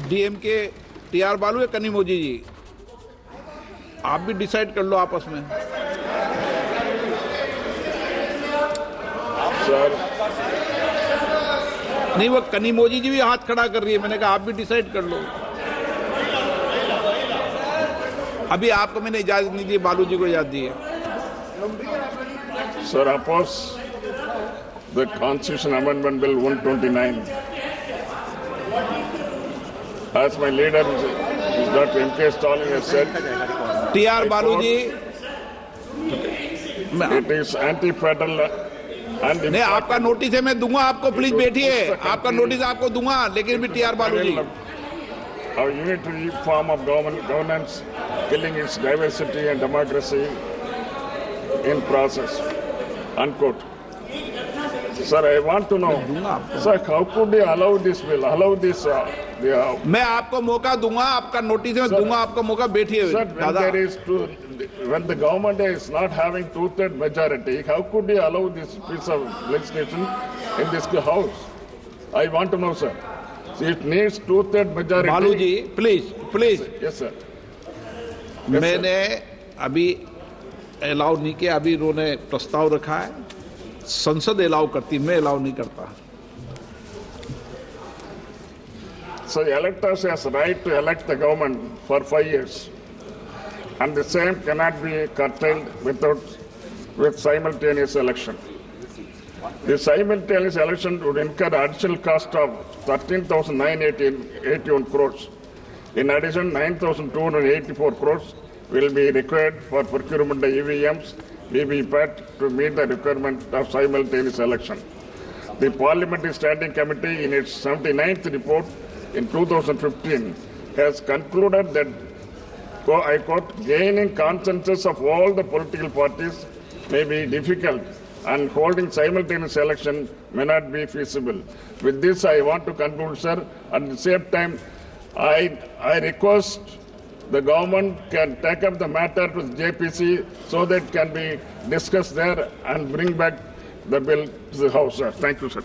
DMK TR बालू या कनिमोझी जी, आप भी डिसाइड कर लो आपस में। सर नहीं, वो कनिमोझी जी भी हाथ खड़ा कर रही है, मैंने कहा आप भी डिसाइड कर लो। अभी आपको मैंने इजाजत नहीं दी, बालू जी को इजाजत दी है। Sir, oppose the Constitution Amendment Bill 129. As my leader, Dr. M.K. Stalin has said, TR बालू जी, it is anti-federal and नहीं, आपका नोटिस है, मैं दूंगा आपको, प्लीज बैठिए, आपका नोटिस आपको दूंगा, लेकिन भी टीआर बालू जी, our unitary form of governance, killing its diversity and democracy in process. Unquote. Sir, I want to know, sir, how could they allow this bill, allow this? मैं आपको मौका दूंगा, आपका नोटिस है, मैं दूंगा आपको मौका, बैठिए Sir, when the government is not having two-third majority, how could they allow this piece of legislation in this house? I want to know, sir. See, it needs two-third majority. बालू जी, please. Yes, sir. मैंने अभी allow नहीं किया, अभी इन्होंने प्रस्ताव रखा है, संसद अलाउ करती, मैं अलाउ नहीं करता। So the electors has right to elect the government for 5 years, and the same cannot be curtailed with simultaneous election. The simultaneous election would incur additional cost of 13,981 crores. In addition, 9,284 crores will be required for procurement of EVMs, VVPAT to meet the requirement of simultaneous election. The Parliamentary Standing Committee, in its 79th report in 2015, has concluded that, I quote, gaining consensus of all the political parties may be difficult and holding simultaneous election may not be feasible. With this, I want to conclude, sir. At the same time, I request the government can take up the matter with JPC so that it can be discussed there and bring back the bill to the House, sir. Thank you, sir.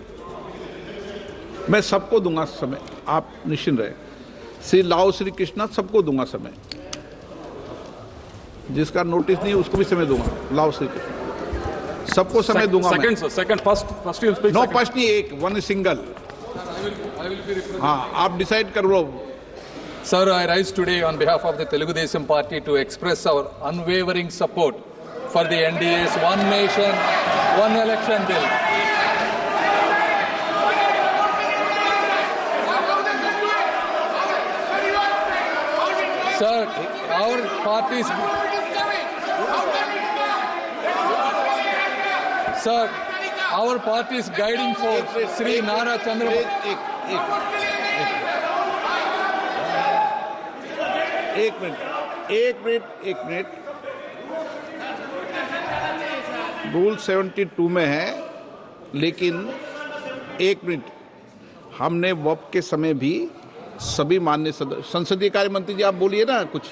मैं सबको दूंगा समय, आप निश्चिंत रहे। श्री लाओ श्री कृष्णा सबको दूंगा समय, जिसका नोटिस नहीं उसको भी समय दूंगा। लाओ श्री कृष्णा सबको समय दूंगा। First you speak. No first नहीं, एक वन सिंगल। हाँ, आप डिसाइड कर लो। Sir, I rise today on behalf of the Telugu Desam Party to express our unwavering support for the NDA's One Nation, One Election bill. Sir, our party's guiding force, Sri Nara Chandrababu. एक minute. Rule 72 में है, लेकिन एक minute, हमने वक्त के समय भी सभी माननीय संसदीय कार्य मंत्री जी, आप बोलिए ना कुछ।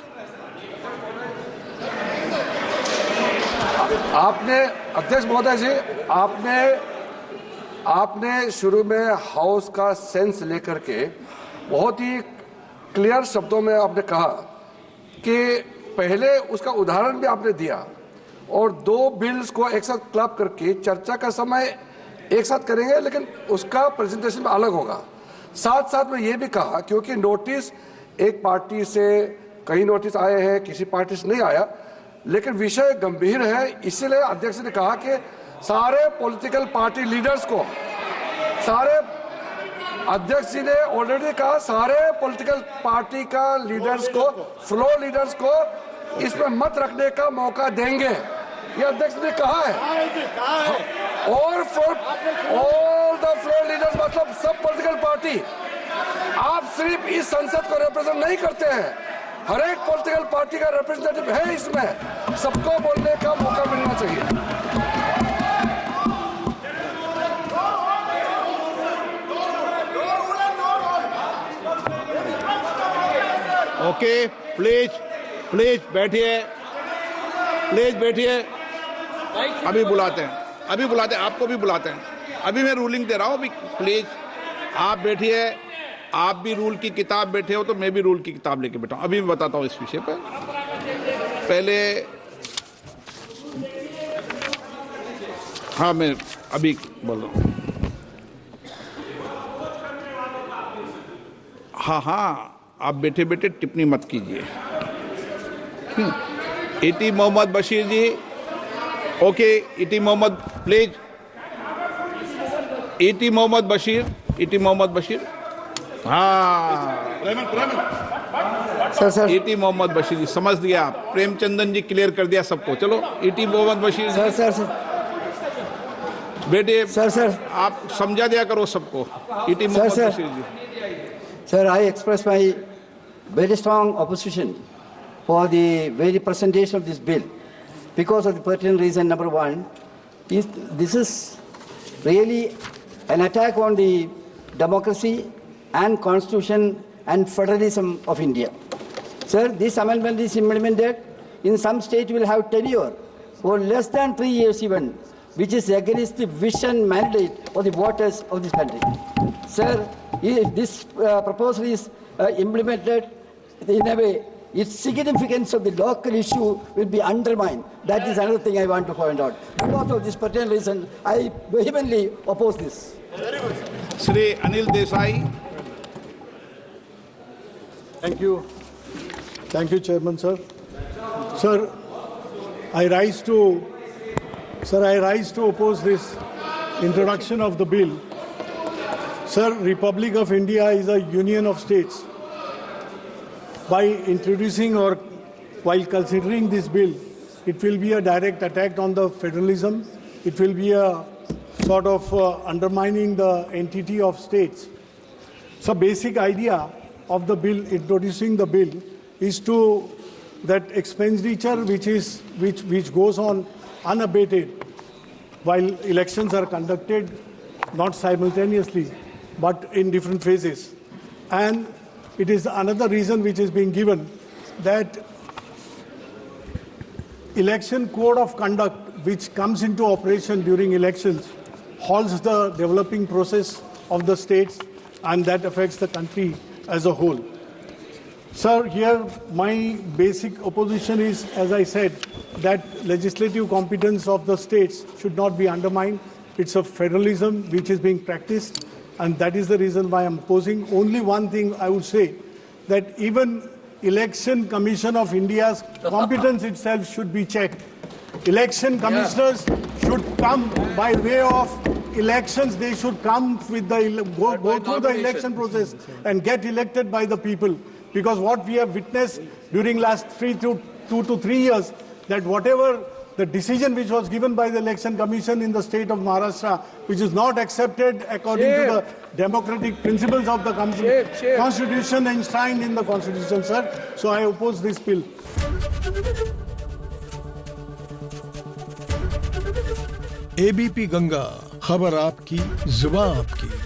आपने अध्यक्ष महोदय जी, आपने शुरू में हाउस का सेंस लेकर के बहुत ही क्लियर शब्दों में आपने कहा कि पहले उसका उदाहरण भी आपने दिया और दो बिल्स को एक साथ क्लब करके चर्चा का समय एक साथ करेंगे, लेकिन उसका प्रेजेंटेशन में अलग होगा। साथ साथ में ये भी कहा, क्योंकि नोटिस एक पार्टी से कई नोटिस आए हैं, किसी पार्टी से नहीं आया, लेकिन विषय गंभीर है, इसीलिए अध्यक्ष ने कहा कि सारे पॉलिटिकल पार्टी लीडर्स को, सारे अध्यक्ष जी ने ऑलरेडी कहा सारे पॉलिटिकल पार्टी का लीडर्स को, फ्लो लीडर्स को इसमें मत रखने का मौका देंगे, ये अध्यक्ष ने कहा है। और for all the flow leaders मतलब सब पॉलिटिकल पार्टी, आप सिर्फ इस संसद को रिप्रेजेंट नहीं करते हैं, हर एक पॉलिटिकल पार्टी का रिप्रेजेंटेटिव है इसमें, सबको बोलने का मौका मिलना चाहिए। ओके, प्लीज बैठिए, अभी बुलाते हैं, आपको भी बुलाते हैं। अभी मैं रूलिंग दे रहा हूँ, अभी प्लीज आप बैठिए, आप भी रूल की किताब बैठे हो तो मैं भी रूल की किताब लेके बैठा हूं। अभी मैं बताता हूं इस विषय पर। पहले हाँ, मैं अभी बोल रहा हूं। हाँ, आप बैठे बैठे टिप्पणी मत कीजिए। इटी मोहम्मद बशीर जी, ओके। इटी मोहम्मद प्लीज। इटी मोहम्मद बशीर, हाँ। सर इटी मोहम्मद बशीर जी, समझ दिया आप। प्रेमचंदन जी क्लियर कर दिया सबको। चलो, इटी मोहम्मद बशीर जी, सर बेटे सर आप समझा दिया करो सबको। इटी मोहम्मद बशीर जी। Sir, I express my very strong opposition for the very presentation of this bill because of the pertinent reason. Number one, this is really an attack on the democracy and constitution and federalism of India. Sir, this amendment is implemented in some state will have tenure for less than 3 years even, which is against the vision mandate of the voters of this country. Sir, if this proposal is implemented in a way, its significance of the local issue will be undermined. That is another thing I want to point out. Because of this particular reason, I vehemently oppose this. Shri Anil Desai. Thank you, Chairman, sir. Sir, I rise to oppose this introduction of the bill. Sir, Republic of India is a union of states. By introducing or while considering this bill, it will be a direct attack on the federalism. It will be a sort of undermining the entity of states. So basic idea of the bill, introducing the bill, is to that expenditure which goes on unabated while elections are conducted, not simultaneously, but in different phases. And it is another reason which is being given that election code of conduct which comes into operation during elections halts the developing process of the states, and that affects the country as a whole. Sir, here my basic opposition is, as I said, that legislative competence of the states should not be undermined. It's a federalism which is being practiced, and that is the reason why I'm opposing. Only one thing I would say, that even Election Commission of India's competence itself should be checked. Election commissioners should come by way of elections. They should come with the go through the election process and get elected by the people. Because what we have witnessed during last 2 to 3 years, that whatever the decision which was given by the Election Commission in the state of Maharashtra, which is not accepted according to the democratic principles of the Constitution enshrined in the Constitution, sir. So I oppose this bill. ABP Ganga, खबर आपकी, जुबान आपकी।